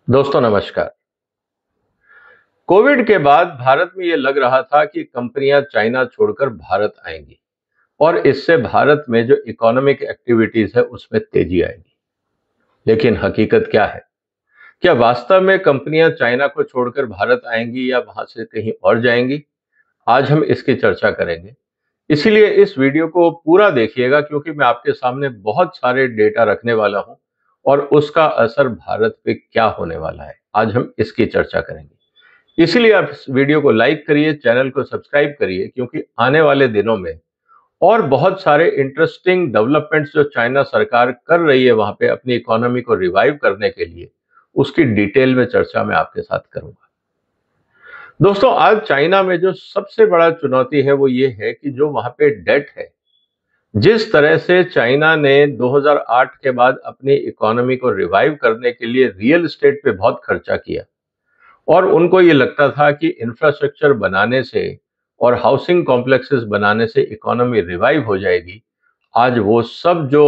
दोस्तों नमस्कार। कोविड के बाद भारत में ये लग रहा था कि कंपनियां चाइना छोड़कर भारत आएंगी और इससे भारत में जो इकोनॉमिक एक्टिविटीज है उसमें तेजी आएगी। लेकिन हकीकत क्या है? क्या वास्तव में कंपनियां चाइना को छोड़कर भारत आएंगी या वहां से कहीं और जाएंगी? आज हम इसकी चर्चा करेंगे। इसीलिए इस वीडियो को पूरा देखिएगा क्योंकि मैं आपके सामने बहुत सारे डेटा रखने वाला हूं और उसका असर भारत पे क्या होने वाला है। आज हम इसकी चर्चा करेंगे। इसीलिए आप इस वीडियो को लाइक करिए, चैनल को सब्सक्राइब करिए क्योंकि आने वाले दिनों में और बहुत सारे इंटरेस्टिंग डेवलपमेंट्स जो चाइना सरकार कर रही है वहां पे अपनी इकोनॉमी को रिवाइव करने के लिए, उसकी डिटेल में चर्चा मैं आपके साथ करूंगा। दोस्तों, आज चाइना में जो सबसे बड़ा चुनौती है वो ये है कि जो वहां पे डेट है, जिस तरह से चाइना ने 2008 के बाद अपनी इकोनॉमी को रिवाइव करने के लिए रियल एस्टेट पे बहुत खर्चा किया और उनको ये लगता था कि इंफ्रास्ट्रक्चर बनाने से और हाउसिंग कॉम्प्लेक्सेस बनाने से इकोनॉमी रिवाइव हो जाएगी। आज वो सब जो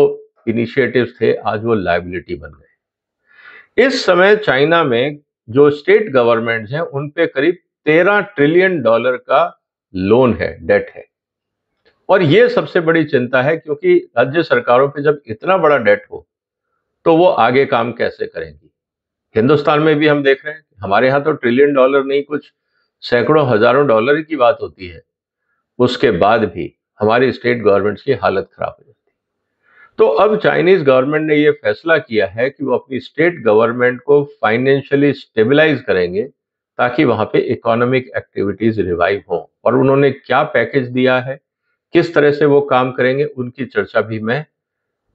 इनिशिएटिव्स थे, आज वो लायबिलिटी बन गए। इस समय चाइना में जो स्टेट गवर्नमेंट्स हैं उन पे करीब 13 ट्रिलियन डॉलर का लोन है, डेट है। और ये सबसे बड़ी चिंता है क्योंकि राज्य सरकारों पे जब इतना बड़ा डेट हो तो वो आगे काम कैसे करेंगी। हिंदुस्तान में भी हम देख रहे हैं, हमारे यहाँ तो ट्रिलियन डॉलर नहीं, कुछ सैकड़ों हजारों डॉलर की बात होती है। उसके बाद भी हमारी स्टेट गवर्नमेंट्स की हालत खराब हो जाती है। तो अब चाइनीज गवर्नमेंट ने यह फैसला किया है कि वो अपनी स्टेट गवर्नमेंट को फाइनेंशियली स्टेबलाइज करेंगे ताकि वहां पे इकोनॉमिक एक्टिविटीज रिवाइव हो। और उन्होंने क्या पैकेज दिया है, किस तरह से वो काम करेंगे, उनकी चर्चा भी मैं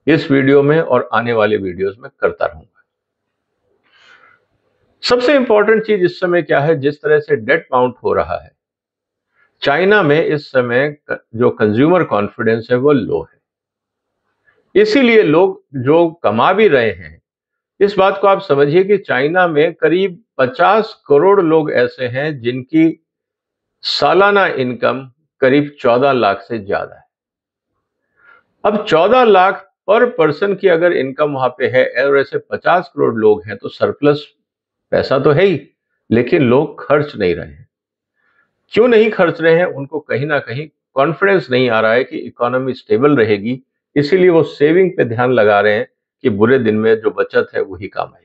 इस वीडियो में और आने वाले वीडियोस में करता रहूंगा। सबसे इंपॉर्टेंट चीज इस समय क्या है, जिस तरह से डेट माउंट हो रहा है चाइना में इस समय, जो कंज्यूमर कॉन्फिडेंस है वो लो है। इसीलिए लोग जो कमा भी रहे हैं, इस बात को आप समझिए कि चाइना में करीब 50 करोड़ लोग ऐसे हैं जिनकी सालाना इनकम करीब 14 लाख से ज्यादा है। अब 14 लाख पर पर्सन की अगर इनकम वहां पे है और ऐसे 50 करोड़ लोग हैं तो सरप्लस पैसा तो है ही, लेकिन लोग खर्च नहीं रहे हैं। क्यों नहीं खर्च रहे हैं? उनको कहीं ना कहीं कॉन्फिडेंस नहीं आ रहा है कि इकोनॉमी स्टेबल रहेगी। इसीलिए वो सेविंग पे ध्यान लगा रहे हैं कि बुरे दिन में जो बचत है वही काम आएगी।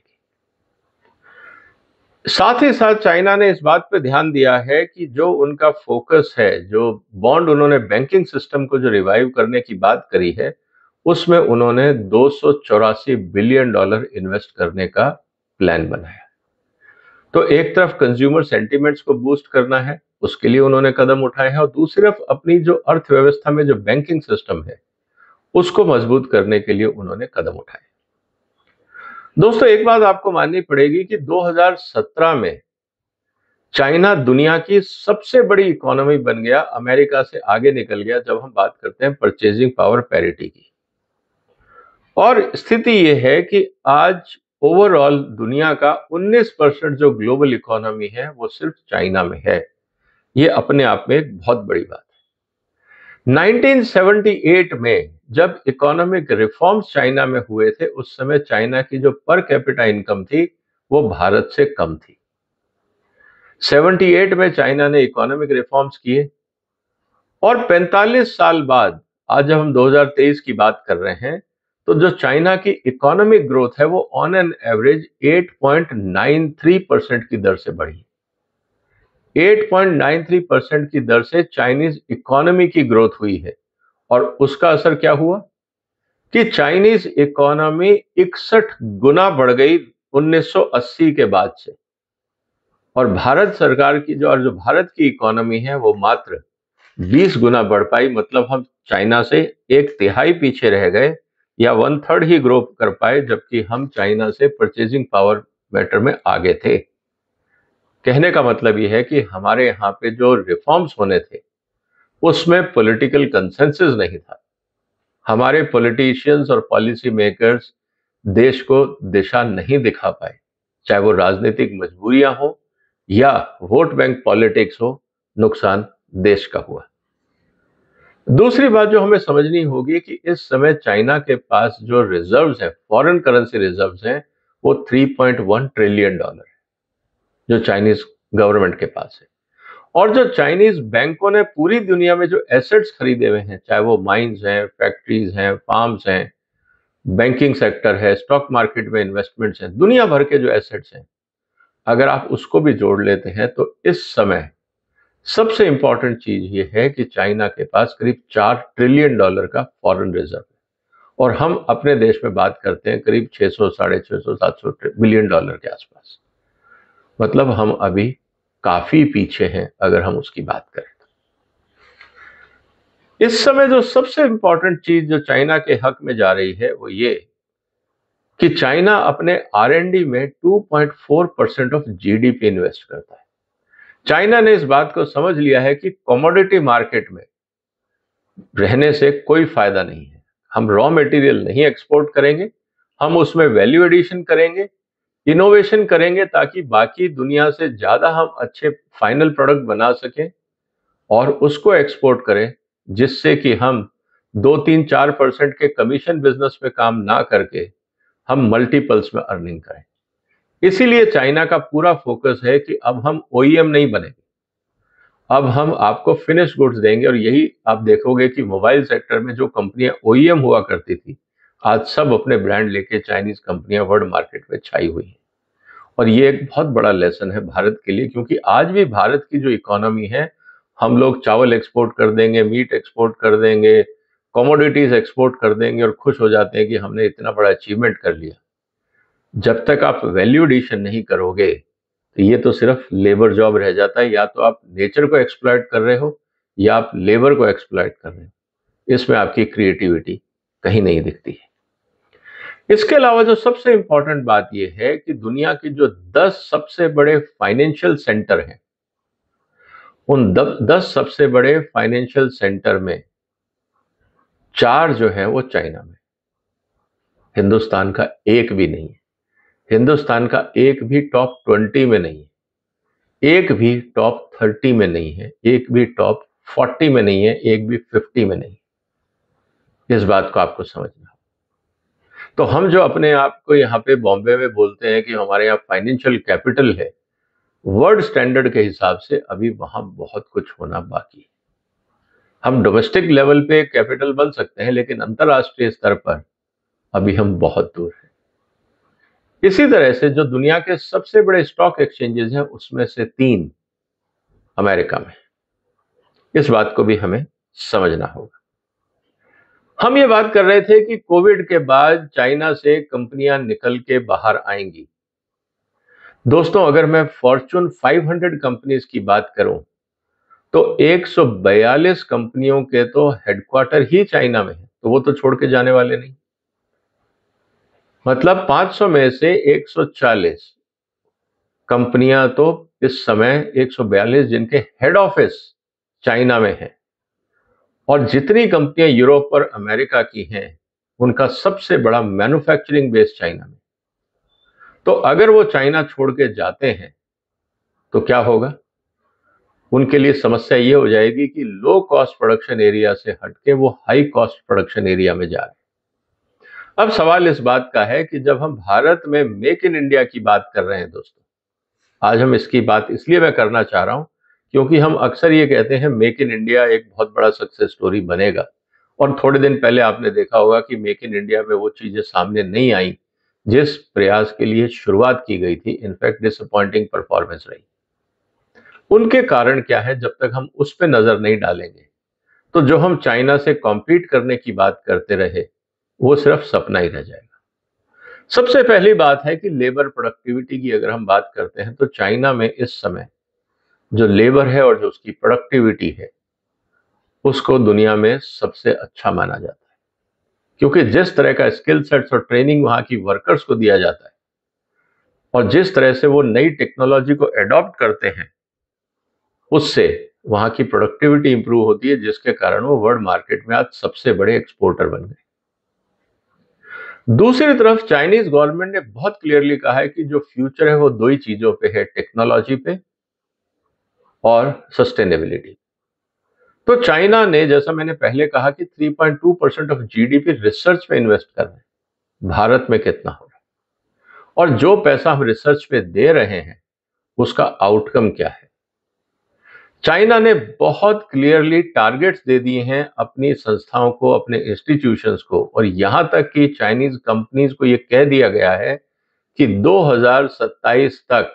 साथ ही साथ चाइना ने इस बात पे ध्यान दिया है कि जो उनका फोकस है, जो बॉन्ड उन्होंने बैंकिंग सिस्टम को जो रिवाइव करने की बात करी है, उसमें उन्होंने 284 बिलियन डॉलर इन्वेस्ट करने का प्लान बनाया। तो एक तरफ कंज्यूमर सेंटिमेंट्स को बूस्ट करना है, उसके लिए उन्होंने कदम उठाए हैं, और दूसरी तरफ अपनी जो अर्थव्यवस्था में जो बैंकिंग सिस्टम है उसको मजबूत करने के लिए उन्होंने कदम उठाए। दोस्तों, एक बात आपको माननी पड़ेगी कि 2017 में चाइना दुनिया की सबसे बड़ी इकोनॉमी बन गया, अमेरिका से आगे निकल गया जब हम बात करते हैं परचेजिंग पावर पैरिटी की। और स्थिति यह है कि आज ओवरऑल दुनिया का 19% जो ग्लोबल इकोनॉमी है वो सिर्फ चाइना में है। ये अपने आप में एक बहुत बड़ी बात है। 1978 में जब इकोनॉमिक रिफॉर्म्स चाइना में हुए थे, उस समय चाइना की जो पर कैपिटा इनकम थी वो भारत से कम थी। 78 में चाइना ने इकोनॉमिक रिफॉर्म्स किए और 45 साल बाद आज जब हम 2023 की बात कर रहे हैं तो जो चाइना की इकोनॉमिक ग्रोथ है वो ऑन एन एवरेज 8.93% की दर से बढ़ी। 8.93% की दर से चाइनीज इकोनॉमी की ग्रोथ हुई है। और उसका असर क्या हुआ कि चाइनीज इकोनॉमी 61 गुना बढ़ गई 1980 के बाद से। और भारत सरकार की जो भारत की इकोनॉमी है वो मात्र 20 गुना बढ़ पाई। मतलब हम चाइना से एक तिहाई पीछे रह गए या 1/3 ही ग्रो कर पाए, जबकि हम चाइना से परचेजिंग पावर मैटर में आगे थे। कहने का मतलब यह है कि हमारे यहाँ पे जो रिफॉर्म्स होने थे उसमें पॉलिटिकल कंसेंसस नहीं था। हमारे पॉलिटिशियंस और पॉलिसी मेकर्स देश को दिशा नहीं दिखा पाए, चाहे वो राजनीतिक मजबूरियां हो या वोट बैंक पॉलिटिक्स हो। नुकसान देश का हुआ। दूसरी बात जो हमें समझनी होगी कि इस समय चाइना के पास जो रिजर्व्स हैं, फॉरेन करेंसी रिजर्व्स हैं, वो $3.1 ट्रिलियन है जो चाइनीज गवर्नमेंट के पास है। और जो चाइनीज बैंकों ने पूरी दुनिया में जो एसेट्स खरीदे हुए हैं, चाहे वो माइंस हैं, फैक्ट्रीज हैं, फार्म्स हैं, बैंकिंग सेक्टर है, स्टॉक मार्केट में इन्वेस्टमेंट्स हैं, दुनिया भर के जो एसेट्स हैं, अगर आप उसको भी जोड़ लेते हैं तो इस समय सबसे इंपॉर्टेंट चीज ये है कि चाइना के पास करीब $4 ट्रिलियन का फॉरेन रिजर्व है, और हम अपने देश में बात करते हैं करीब 600, 650, 700 बिलियन डॉलर के आसपास। मतलब हम अभी काफी पीछे हैं अगर हम उसकी बात करें। इस समय जो सबसे इंपॉर्टेंट चीज जो चाइना के हक में जा रही है वो ये कि चाइना अपने R&D में 2.4% ऑफ GDP इन्वेस्ट करता है। चाइना ने इस बात को समझ लिया है कि कमोडिटी मार्केट में रहने से कोई फायदा नहीं है। हम रॉ मटेरियल नहीं एक्सपोर्ट करेंगे, हम उसमें वैल्यू एडिशन करेंगे, इनोवेशन करेंगे ताकि बाकी दुनिया से ज्यादा हम अच्छे फाइनल प्रोडक्ट बना सकें और उसको एक्सपोर्ट करें, जिससे कि हम 2-3-4% के कमीशन बिजनेस में काम ना करके हम मल्टीपल्स में अर्निंग करें। इसीलिए चाइना का पूरा फोकस है कि अब हम OEM नहीं बनेंगे, अब हम आपको फिनिश गुड्स देंगे। और यही आप देखोगे कि मोबाइल सेक्टर में जो कंपनियां OEM हुआ करती थी, आज सब अपने ब्रांड लेके चाइनीज कंपनियां वर्ल्ड मार्केट में छाई हुई हैं। और ये एक बहुत बड़ा लेसन है भारत के लिए, क्योंकि आज भी भारत की जो इकोनॉमी है, हम लोग चावल एक्सपोर्ट कर देंगे, मीट एक्सपोर्ट कर देंगे, कमोडिटीज एक्सपोर्ट कर देंगे और खुश हो जाते हैं कि हमने इतना बड़ा अचीवमेंट कर लिया। जब तक आप वैल्यू एडिशन नहीं करोगे तो ये तो सिर्फ लेबर जॉब रह जाता है। या तो आप नेचर को एक्सप्लॉइट कर रहे हो या आप लेबर को एक्सप्लॉइट कर रहे हो। इसमें आपकी क्रिएटिविटी कहीं नहीं दिखती है। इसके अलावा जो सबसे इंपॉर्टेंट बात यह है कि दुनिया के जो 10 सबसे बड़े फाइनेंशियल सेंटर हैं, उन 10 सबसे बड़े फाइनेंशियल सेंटर में 4 जो है वो चाइना में, हिंदुस्तान का एक भी नहीं है। हिंदुस्तान का एक भी टॉप 20 में नहीं है, एक भी टॉप 30 में नहीं है, एक भी टॉप 40 में नहीं है, एक भी 50 में नहीं। इस बात को आपको समझना। तो हम जो अपने आप को यहाँ पे बॉम्बे में बोलते हैं कि हमारे यहाँ फाइनेंशियल कैपिटल है, वर्ल्ड स्टैंडर्ड के हिसाब से अभी वहां बहुत कुछ होना बाकी है। हम डोमेस्टिक लेवल पे कैपिटल बन सकते हैं, लेकिन अंतरराष्ट्रीय स्तर पर अभी हम बहुत दूर हैं। इसी तरह से जो दुनिया के सबसे बड़े स्टॉक एक्सचेंजेस हैं, उसमें से 3 अमेरिका में। इस बात को भी हमें समझना होगा। हम ये बात कर रहे थे कि कोविड के बाद चाइना से कंपनियां निकल के बाहर आएंगी। दोस्तों, अगर मैं फॉर्च्यून 500 कंपनीज की बात करूं तो 142 कंपनियों के तो हेडक्वार्टर ही चाइना में है, तो वो तो छोड़ के जाने वाले नहीं। मतलब 500 में से 140 कंपनियां तो इस समय 142 जिनके हेड ऑफिस चाइना में है, और जितनी कंपनियां यूरोप और अमेरिका की हैं, उनका सबसे बड़ा मैन्युफैक्चरिंग बेस चाइना में। तो अगर वो चाइना छोड़ के जाते हैं तो क्या होगा? उनके लिए समस्या ये हो जाएगी कि लो कॉस्ट प्रोडक्शन एरिया से हटके वो हाई कॉस्ट प्रोडक्शन एरिया में जा रहे हैं। अब सवाल इस बात का है कि जब हम भारत में मेक इन इंडिया की बात कर रहे हैं दोस्तों, आज हम इसकी बात इसलिए मैं करना चाह रहा हूं क्योंकि हम अक्सर ये कहते हैं मेक इन इंडिया एक बहुत बड़ा सक्सेस स्टोरी बनेगा, और थोड़े दिन पहले आपने देखा होगा कि मेक इन इंडिया में वो चीजें सामने नहीं आई जिस प्रयास के लिए शुरुआत की गई थी। इनफैक्ट डिसअपॉइंटिंग परफॉर्मेंस रही। उनके कारण क्या है? जब तक हम उस पर नजर नहीं डालेंगे तो जो हम चाइना से कॉम्पीट करने की बात करते रहे वो सिर्फ सपना ही रह जाएगा। सबसे पहली बात है कि लेबर प्रोडक्टिविटी की अगर हम बात करते हैं तो चाइना में इस समय जो लेबर है और जो उसकी प्रोडक्टिविटी है, उसको दुनिया में सबसे अच्छा माना जाता है, क्योंकि जिस तरह का स्किल सेट्स और ट्रेनिंग वहां की वर्कर्स को दिया जाता है और जिस तरह से वो नई टेक्नोलॉजी को एडॉप्ट करते हैं, उससे वहां की प्रोडक्टिविटी इंप्रूव होती है, जिसके कारण वो वर्ल्ड मार्केट में आज सबसे बड़े एक्सपोर्टर बन गए। दूसरी तरफ चाइनीज गवर्नमेंट ने बहुत क्लियरली कहा है कि जो फ्यूचर है वो 2 ही चीजों पे है, टेक्नोलॉजी पे और सस्टेनेबिलिटी। तो चाइना ने, जैसा मैंने पहले कहा कि 3.2% ऑफ GDP रिसर्च में इन्वेस्ट कर रहे हैं। भारत में कितना हो रहा है? और जो पैसा हम रिसर्च पे दे रहे हैं उसका आउटकम क्या है। चाइना ने बहुत क्लियरली टारगेट्स दे दिए हैं अपनी संस्थाओं को, अपने इंस्टीट्यूशंस को, और यहां तक कि चाइनीज कंपनीज को यह कह दिया गया है कि 2027 तक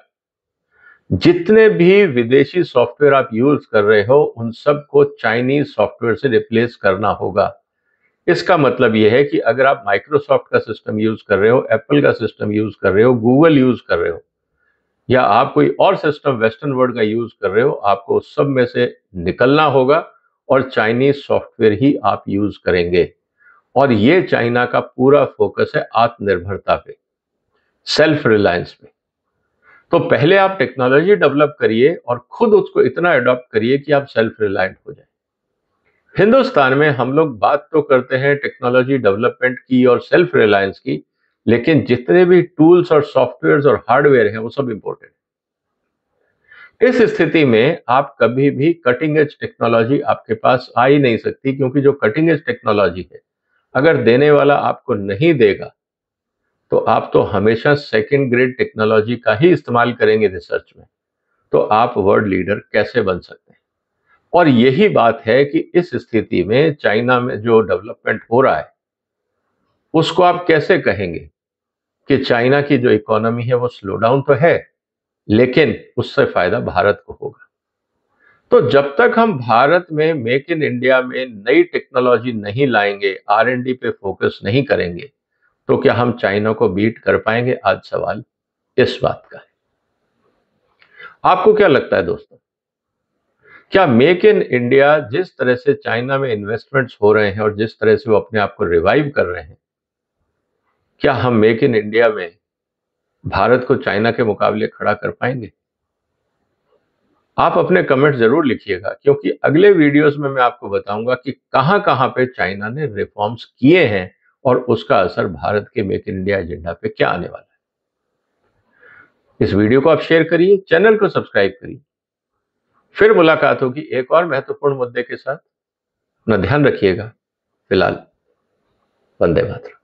जितने भी विदेशी सॉफ्टवेयर आप यूज कर रहे हो उन सबको चाइनीज सॉफ्टवेयर से रिप्लेस करना होगा। इसका मतलब यह है कि अगर आप माइक्रोसॉफ्ट का सिस्टम यूज कर रहे हो, एप्पल का सिस्टम यूज कर रहे हो, गूगल यूज कर रहे हो, या आप कोई और सिस्टम वेस्टर्न वर्ल्ड का यूज कर रहे हो, आपको उस सब में से निकलना होगा और चाइनीज सॉफ्टवेयर ही आप यूज करेंगे। और ये चाइना का पूरा फोकस है आत्मनिर्भरता पे, सेल्फ रिलायंस पे। तो पहले आप टेक्नोलॉजी डेवलप करिए और खुद उसको इतना अडॉप्ट करिए कि आप सेल्फ रिलायंट हो जाए। हिंदुस्तान में हम लोग बात तो करते हैं टेक्नोलॉजी डेवलपमेंट की और सेल्फ रिलायंस की, लेकिन जितने भी टूल्स और सॉफ्टवेयर और हार्डवेयर हैं वो सब इंपोर्टेड। इस स्थिति में आप कभी भी कटिंग एज टेक्नोलॉजी आपके पास आ ही नहीं सकती, क्योंकि जो कटिंग एज टेक्नोलॉजी है अगर देने वाला आपको नहीं देगा तो आप तो हमेशा सेकंड ग्रेड टेक्नोलॉजी का ही इस्तेमाल करेंगे रिसर्च में, तो आप वर्ल्ड लीडर कैसे बन सकते हैं। और यही बात है कि इस स्थिति में चाइना में जो डेवलपमेंट हो रहा है उसको आप कैसे कहेंगे कि चाइना की जो इकोनॉमी है वो स्लो डाउन तो है, लेकिन उससे फायदा भारत को होगा। तो जब तक हम भारत में मेक इन इंडिया में नई टेक्नोलॉजी नहीं लाएंगे, R&D पे फोकस नहीं करेंगे, तो क्या हम चाइना को बीट कर पाएंगे? आज सवाल इस बात का है। आपको क्या लगता है दोस्तों, क्या मेक इन इंडिया जिस तरह से चाइना में इन्वेस्टमेंट्स हो रहे हैं और जिस तरह से वो अपने आप को रिवाइव कर रहे हैं, क्या हम मेक इन इंडिया में भारत को चाइना के मुकाबले खड़ा कर पाएंगे? आप अपने कमेंट जरूर लिखिएगा, क्योंकि अगले वीडियोस में मैं आपको बताऊंगा कि कहां कहां पे चाइना ने रिफॉर्म्स किए हैं और उसका असर भारत के मेक इन इंडिया एजेंडा पे क्या आने वाला है। इस वीडियो को आप शेयर करिए, चैनल को सब्सक्राइब करिए। फिर मुलाकात होगी एक और महत्वपूर्ण मुद्दे के साथ। अपना ध्यान रखिएगा। फिलहाल वंदे मातरम।